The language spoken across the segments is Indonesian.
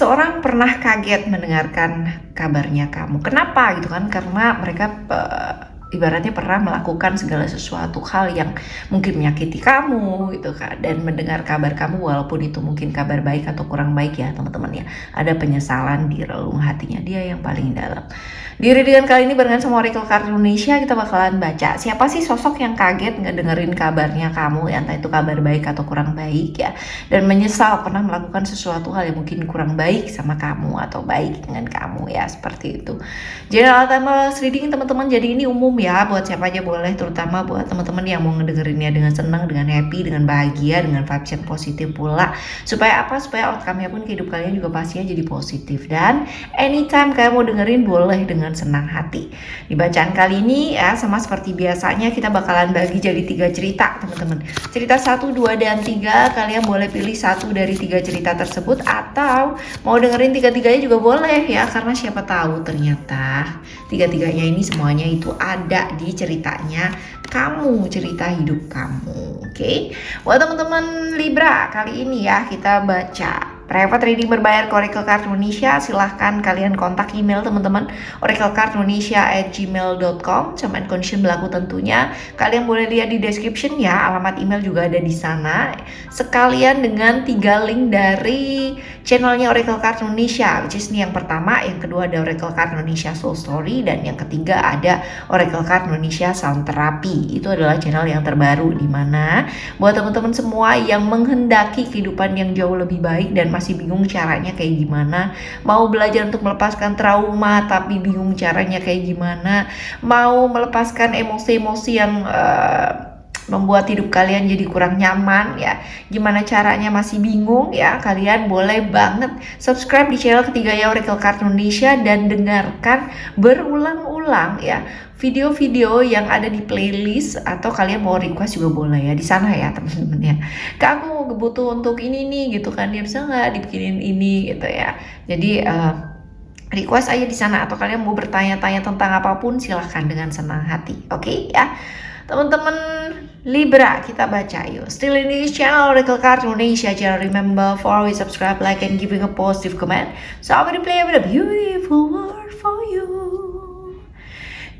Seseorang pernah kaget mendengarkan kabarnya kamu. Kenapa gitu kan? Karena mereka ibaratnya pernah melakukan segala sesuatu hal yang mungkin menyakiti kamu gitu kan, dan mendengar kabar kamu walaupun itu mungkin kabar baik atau kurang baik ya teman-teman ya, ada penyesalan di relung hatinya dia yang paling dalam. Di readingan kali ini barengan sama Oracle Card Indonesia kita bakalan baca siapa sih sosok yang kaget ngedengerin kabarnya kamu ya, entah itu kabar baik atau kurang baik ya, dan menyesal pernah melakukan sesuatu hal yang mungkin kurang baik sama kamu atau baik dengan kamu ya, seperti itu. General timeless reading teman-teman, jadi ini umum ya, buat siapa aja boleh, terutama buat teman-teman yang mau ngedengerinnya dengan senang, dengan happy, dengan bahagia, dengan vibes yang positif pula. Supaya apa? Supaya outcome-nya pun ke hidup kalian juga pastinya jadi positif. Dan anytime kalian mau dengerin boleh dengan senang hati. Di bacaan kali ini ya, sama seperti biasanya kita bakalan bagi jadi 3 cerita teman-teman. Cerita 1, 2, dan 3, kalian boleh pilih 1 dari 3 cerita tersebut, atau mau dengerin 3-3-nya juga boleh ya, karena siapa tahu ternyata 3-3-nya ini semuanya itu ada di ceritanya kamu, cerita hidup kamu. Oke? Buat teman-teman Libra, kali ini ya kita baca private reading berbayar ke Oracle Card Indonesia. Silahkan kalian kontak email teman-teman, oraclecardindonesia@gmail.com. Terms and condition berlaku tentunya. Kalian boleh lihat di description ya, alamat email juga ada di sana. Sekalian dengan 3 link dari channelnya Oracle Card Indonesia, which is ini yang pertama, yang kedua ada Oracle Card Indonesia Soul Story, dan yang ketiga ada Oracle Card Indonesia Sound Therapy. Itu adalah channel yang terbaru, di mana buat teman-teman semua yang menghendaki kehidupan yang jauh lebih baik dan masih bingung caranya kayak gimana, mau belajar untuk melepaskan trauma tapi bingung caranya kayak gimana, mau melepaskan emosi-emosi yang membuat hidup kalian jadi kurang nyaman ya, gimana caranya masih bingung ya, kalian boleh banget subscribe di channel ketiga ya Oracle Card Indonesia dan dengarkan berulang-ulang ya video-video yang ada di playlist, atau kalian mau request juga boleh ya di sana ya teman-teman ya. Kak, aku butuh untuk ini nih gitu kan, dia bisa nggak dibikinin ini gitu ya. Jadi request aja di sana, atau kalian mau bertanya-tanya tentang apapun silahkan dengan senang hati. Oke ya teman-teman Libra, kita baca yuk. Still in this channel Oracle Card Indonesia channel. Remember for always subscribe, like, and giving a positive comment. So I will play with a beautiful word for you.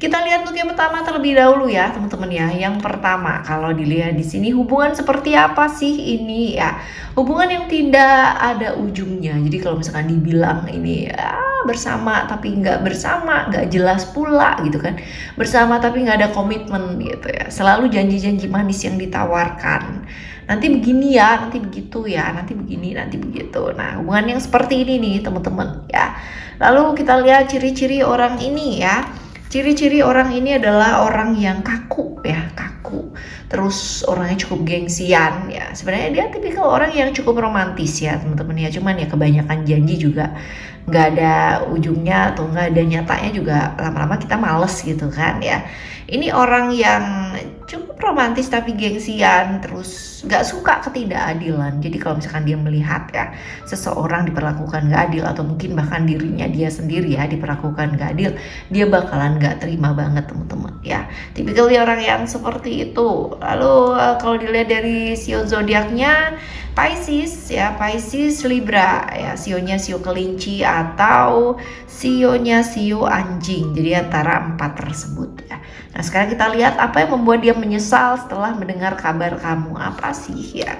Kita lihat untuk yang pertama terlebih dahulu ya teman-teman ya. Yang pertama, kalau dilihat di sini, hubungan seperti apa sih ini ya? Hubungan yang tidak ada ujungnya. Jadi kalau misalkan dibilang ini ya bersama tapi nggak bersama, nggak jelas pula gitu kan. Bersama tapi nggak ada komitmen gitu ya. Selalu janji-janji manis yang ditawarkan. Nanti begini ya, nanti begitu ya, nanti begini, nanti begitu. Nah, hubungan yang seperti ini nih teman-teman ya. Lalu kita lihat ciri-ciri orang ini ya. Ciri-ciri orang ini adalah orang yang kaku ya, kaku. Terus orangnya cukup gengsian ya. Sebenarnya dia tipikal orang yang cukup romantis ya teman-teman ya. Cuman ya kebanyakan janji juga nggak ada ujungnya atau nggak ada nyatanya juga, lama-lama kita males gitu kan ya. Ini orang yang cukup romantis tapi gengsian, terus nggak suka ketidakadilan. Jadi kalau misalkan dia melihat ya seseorang diperlakukan nggak adil, atau mungkin bahkan dirinya dia sendiri ya diperlakukan nggak adil, dia bakalan nggak terima banget teman-teman ya. Tipikal orang yang seperti itu. Lalu kalau dilihat dari sio zodiaknya Pisces ya, Pisces Libra ya, sionya sio kelinci atau sionya sio anjing. Jadi antara 4 tersebut ya. Nah sekarang kita lihat apa yang membuat dia menyesal setelah mendengar kabar kamu, apa sih ya.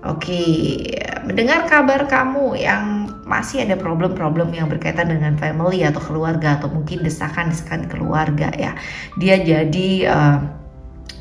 Oke, mendengar kabar kamu yang masih ada problem-problem yang berkaitan dengan family atau keluarga, atau mungkin desakan-desakan keluarga ya. Dia jadi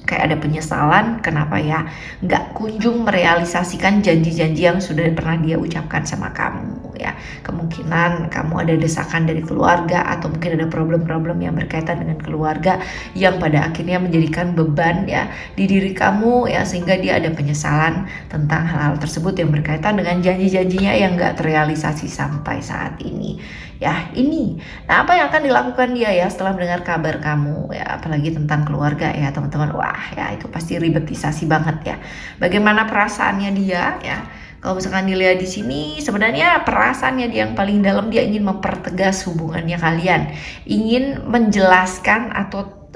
kayak ada penyesalan, kenapa ya nggak kunjung merealisasikan janji-janji yang sudah pernah dia ucapkan sama kamu ya. Kemungkinan kamu ada desakan dari keluarga, atau mungkin ada problem-problem yang berkaitan dengan keluarga yang pada akhirnya menjadikan beban ya di diri kamu ya, sehingga dia ada penyesalan tentang hal-hal tersebut yang berkaitan dengan janji-janjinya yang nggak terrealisasi sampai saat ini ya. Ini nah apa yang akan dilakukan dia ya setelah mendengar kabar kamu ya, apalagi tentang keluarga ya teman-teman. Wah ya itu pasti ribetisasi banget ya. Bagaimana perasaannya dia ya? Kalau misalkan dilihat di sini, sebenarnya perasaannya dia yang paling dalam, dia ingin mempertegas hubungannya kalian, ingin menjelaskan atau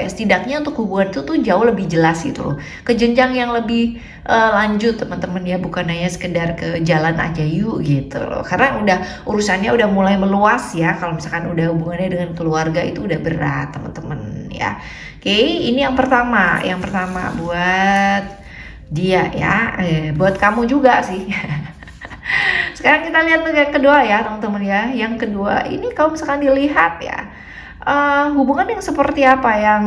setidaknya untuk hubungan itu tuh jauh lebih jelas gitu loh, ke jenjang yang lebih lanjut teman-teman ya, bukan hanya sekedar ke jalan aja yuk gitu loh, karena udah urusannya udah mulai meluas ya. Kalau misalkan udah hubungannya dengan keluarga itu udah berat teman-teman ya. Oke, ini yang pertama buat dia ya, buat kamu juga sih. Sekarang kita lihat tuh yang kedua ya teman-teman ya. Yang kedua ini kalau misalkan dilihat ya, hubungan yang seperti apa yang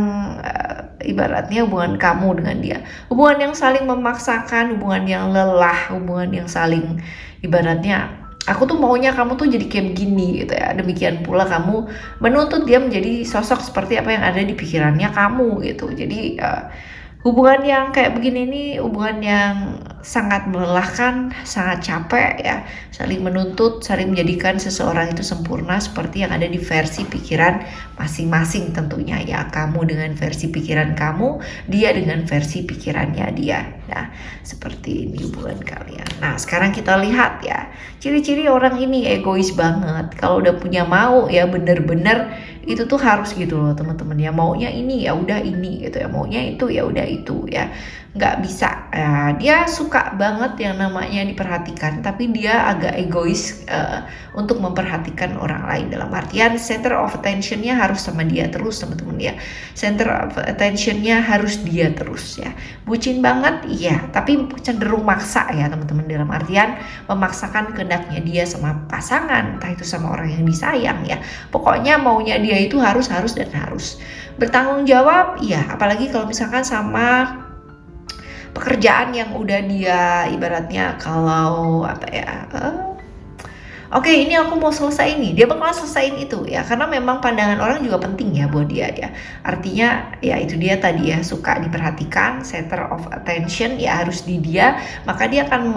ibaratnya hubungan kamu dengan dia. Hubungan yang saling memaksakan, hubungan yang lelah, hubungan yang saling ibaratnya aku tuh maunya kamu tuh jadi kayak begini gitu ya. Demikian pula kamu menuntut dia menjadi sosok seperti apa yang ada di pikirannya kamu gitu. Jadi hubungan yang kayak begini ini hubungan yang sangat melelahkan, sangat capek ya, saling menuntut, saling menjadikan seseorang itu sempurna seperti yang ada di versi pikiran masing-masing tentunya ya. Kamu dengan versi pikiran kamu, dia dengan versi pikirannya dia. Nah, seperti ini hubungan kalian. Nah, sekarang kita lihat ya, ciri-ciri orang ini egois banget. Kalau udah punya mau ya bener-bener itu tuh harus gitu loh teman-teman ya, maunya ini ya udah ini gitu ya, maunya itu ya udah itu ya, nggak bisa ya. Dia suka banget yang namanya diperhatikan, tapi dia agak egois untuk memperhatikan orang lain, dalam artian center of attentionnya harus sama dia terus teman-teman ya, center of attentionnya harus dia terus ya. Bucin banget iya, tapi cenderung maksa ya teman-teman, dalam artian memaksakan kehendaknya dia sama pasangan, entah itu sama orang yang disayang ya. Pokoknya maunya dia itu harus dan harus bertanggung jawab ya, apalagi kalau misalkan sama pekerjaan yang udah dia ibaratnya kalau oke, ini aku mau selesai ini, dia bakalan selesaiin itu ya, karena memang pandangan orang juga penting ya buat dia ya. Artinya ya itu dia tadi ya, suka diperhatikan, center of attention ya harus di dia, maka dia akan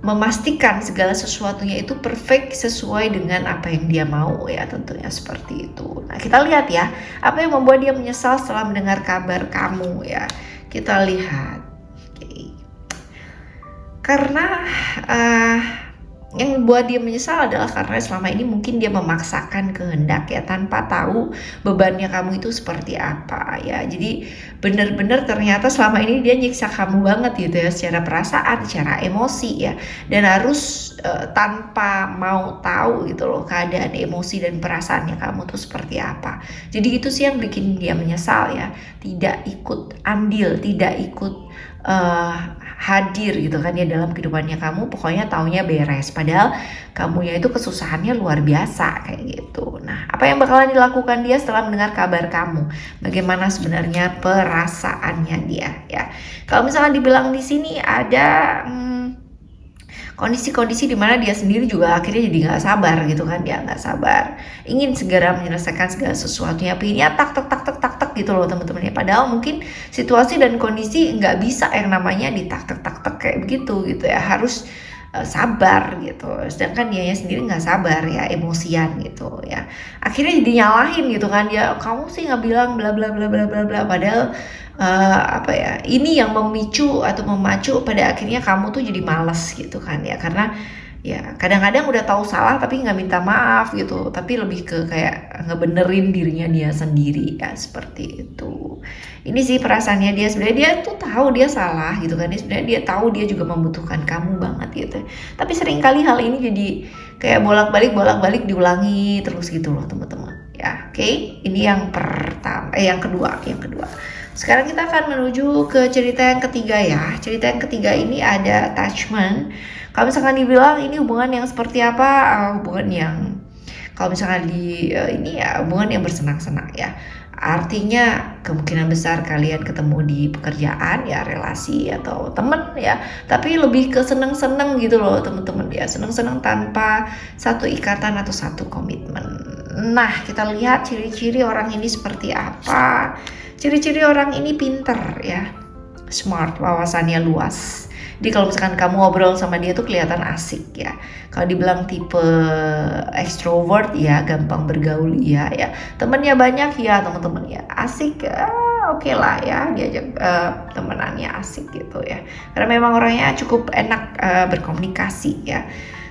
memastikan segala sesuatunya itu perfect sesuai dengan apa yang dia mau ya, tentunya seperti itu. Nah, kita lihat ya, apa yang membuat dia menyesal setelah mendengar kabar kamu ya. Kita lihat. Okay. Karena yang membuat dia menyesal adalah karena selama ini mungkin dia memaksakan kehendak ya, tanpa tahu bebannya kamu itu seperti apa ya. Jadi benar-benar ternyata selama ini dia nyiksa kamu banget gitu ya, secara perasaan, secara emosi ya, dan harus tanpa mau tahu gitu loh keadaan emosi dan perasaannya kamu tuh seperti apa. Jadi itu sih yang bikin dia menyesal ya, tidak ikut andil, tidak ikut hadir gitu kan ya dalam kehidupannya kamu, pokoknya taunya beres, padahal kamunya itu kesusahannya luar biasa kayak gitu. Nah, apa yang bakalan dilakukan dia setelah mendengar kabar kamu? Bagaimana sebenarnya perasaannya dia ya? Kalau misalnya dibilang di sini ada kondisi-kondisi di mana dia sendiri juga akhirnya jadi nggak sabar gitu kan, dia nggak sabar, ingin segera menyelesaikan segala sesuatunya, pengennya tak gitu loh teman-teman ya. Padahal mungkin situasi dan kondisi nggak bisa yang namanya ditak kayak begitu gitu ya, harus sabar gitu. Sedangkan dianya sendiri nggak sabar ya, emosian gitu ya. Akhirnya jadi nyalahin gitu kan, ya kamu sih nggak bilang bla bla bla bla bla bla. Padahal ini yang memicu atau memacu pada akhirnya kamu tuh jadi malas gitu kan ya, karena ya kadang-kadang udah tahu salah tapi nggak minta maaf gitu, tapi lebih ke kayak ngebenerin dirinya dia sendiri ya, seperti itu. Ini sih perasaannya dia, sebenarnya dia tuh tahu dia salah gitu kan, sebenarnya dia tahu dia juga membutuhkan kamu banget gitu, tapi seringkali hal ini jadi kayak bolak-balik diulangi terus gitu loh teman-teman ya. Oke, ini yang pertama, yang kedua. Sekarang kita akan menuju ke cerita yang ketiga ya. Cerita yang ketiga ini ada attachment. Kalau misalkan dibilang ini hubungan yang seperti apa? Hubungan yang kalau misalkan ini ya hubungan yang bersenang-senang ya. Artinya kemungkinan besar kalian ketemu di pekerjaan ya, relasi atau temen ya, tapi lebih ke seneng-seneng gitu loh teman-teman ya, seneng-seneng tanpa satu ikatan atau satu komitmen. Nah, kita lihat ciri-ciri orang ini seperti apa. Ciri-ciri orang ini pinter ya, smart, wawasannya luas. Jadi kalau misalkan kamu ngobrol sama dia tuh kelihatan asik ya. Kalau dibilang tipe extrovert ya, gampang bergaul ya. Temennya banyak ya teman-teman ya, asik oke lah ya, diajak temenannya asik gitu ya. Karena memang orangnya cukup enak berkomunikasi ya.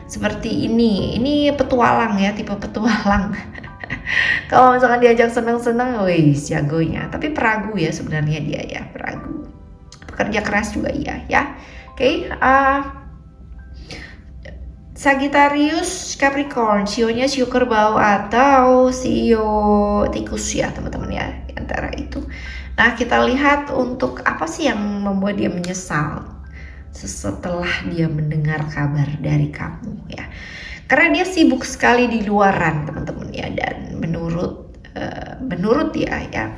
Seperti ini petualang ya, tipe petualang. Kalau misalkan diajak seneng-seneng, wis jagonya. Tapi peragu ya sebenarnya dia ya, peragu. Pekerja keras juga iya ya. Oke, Sagittarius Capricorn, sionya sio kerbau atau sio tikus ya teman-teman ya, antara itu. Nah kita lihat untuk apa sih yang membuat dia menyesal setelah dia mendengar kabar dari kamu ya. Karena dia sibuk sekali di luaran teman-teman ya, dan menurut dia ya,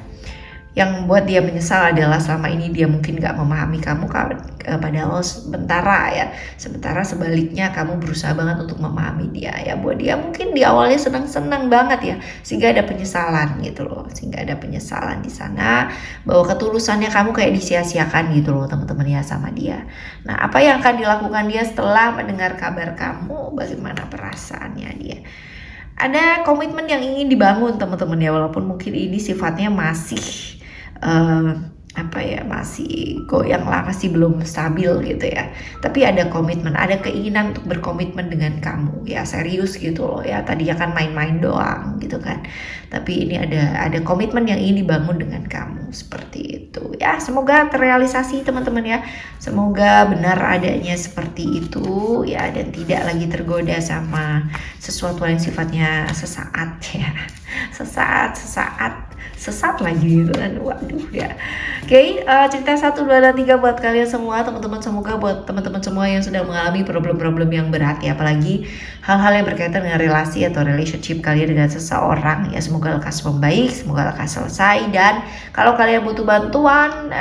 yang membuat dia menyesal adalah selama ini dia mungkin gak memahami kamu, padahal sementara sebaliknya kamu berusaha banget untuk memahami dia ya. Buat dia mungkin di awalnya senang-senang banget ya, sehingga ada penyesalan gitu loh, sehingga ada penyesalan di sana bahwa ketulusannya kamu kayak disia-siakan gitu loh teman-teman ya sama dia. Nah apa yang akan dilakukan dia setelah mendengar kabar kamu, bagaimana perasaannya dia? Ada komitmen yang ingin dibangun teman-teman ya, walaupun mungkin ini sifatnya masih masih goyang lah, masih belum stabil gitu ya. Tapi ada komitmen, ada keinginan untuk berkomitmen dengan kamu ya, serius gitu loh ya. Tadinya kan main-main doang gitu kan, tapi ini ada komitmen yang ingin dibangun dengan kamu seperti itu ya. Semoga terrealisasi teman-teman ya, semoga benar adanya seperti itu ya, dan tidak lagi tergoda sama sesuatu yang sifatnya sesaat ya, sesat lagi gitu kan, waduh ya. Oke, cerita 1, 2, dan 3 buat kalian semua teman-teman. Semoga buat teman-teman semua yang sedang mengalami problem-problem yang berat ya, apalagi hal-hal yang berkaitan dengan relasi atau relationship kalian dengan seseorang ya, semoga lekas membaik, semoga lekas selesai. Dan kalau kalian butuh bantuan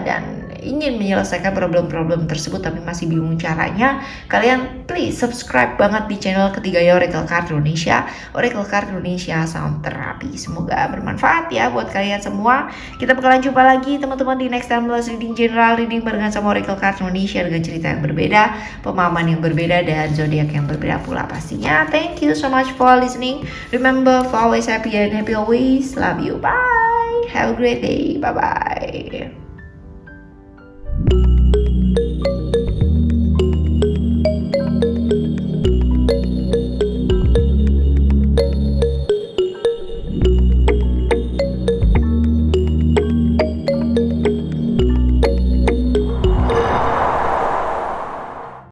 dan ingin menyelesaikan problem-problem tersebut tapi masih bingung caranya, kalian please subscribe banget di channel ketiganya Oracle Card Indonesia, Oracle Card Indonesia Sound Therapy. Semoga bermanfaat ya buat kalian semua. Kita bakalan jumpa lagi teman-teman di next time reading, general reading barengan sama Oracle Card Indonesia dengan cerita yang berbeda, pemahaman yang berbeda, dan zodiak yang berbeda pula pastinya. Thank you so much for listening. Remember for always happy and happy always. Love you. Bye. Have a great day. Bye bye.